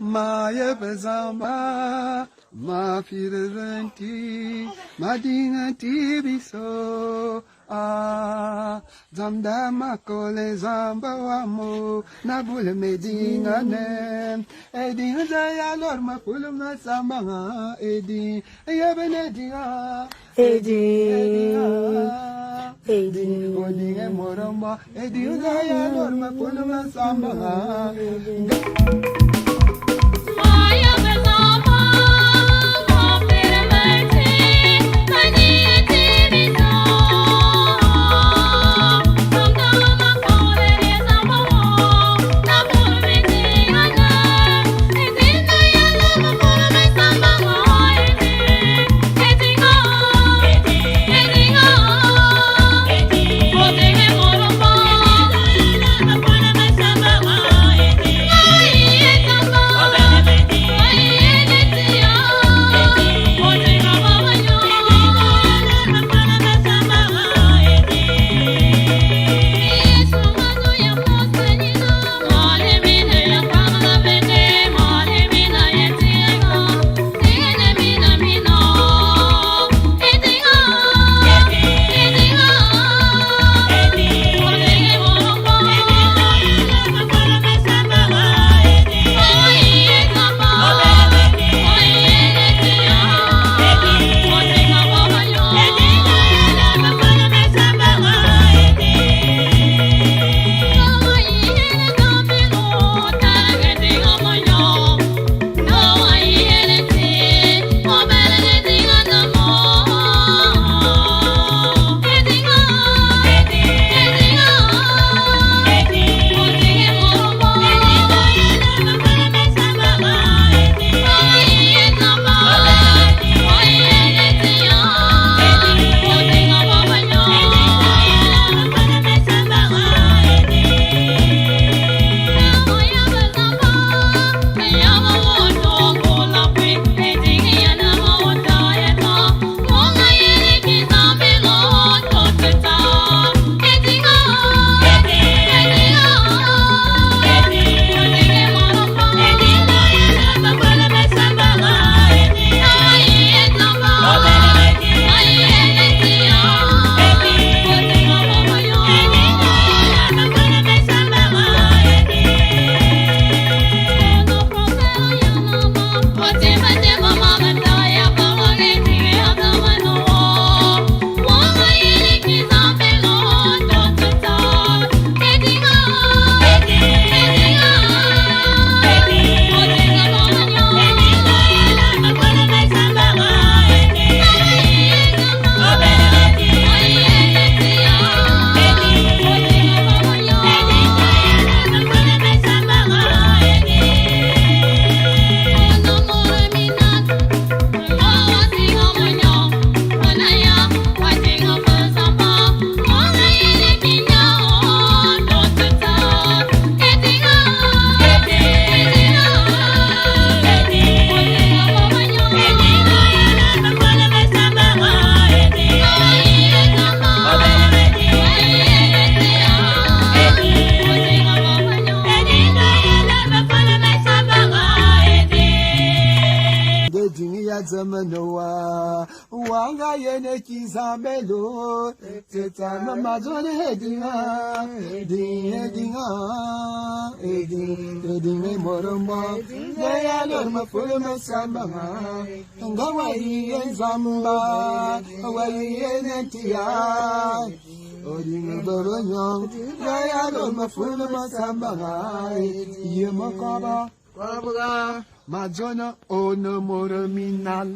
Maya bezamba, ma firenti, madinga tibiso. Zamda makole zamba wamo, nabule medinga nem. Edinga zaya lor ma pulum na samba edi, yabenedinga. Edi, odinga moramba, edinga zaya lor ma pulum na samba. Zamanoa, Wanga Yeneki Zamelo, Tetama Mazone Hedinga, Edinga Moroma, Diana Fulma Samba, Gawai and Zamba, Away and Tia. Odinga Boronyong, Diana Fulma Samba, Yemakaba. Majona ono morominal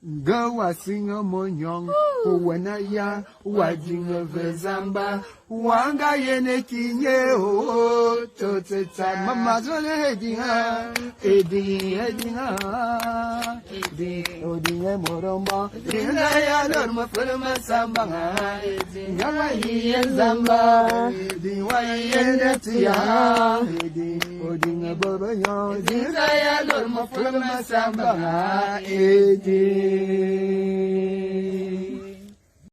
Gawa singa monyong Uwana ya wajinga vezamba Wanga yene kinye o Toteta Mamazona hedinga Edinga Odinga moromba Dinga ya norma fulma samba Gawa hiye zamba Dinwa yene tiya Odinga boroyo Dinga ya norma fulma samba Edi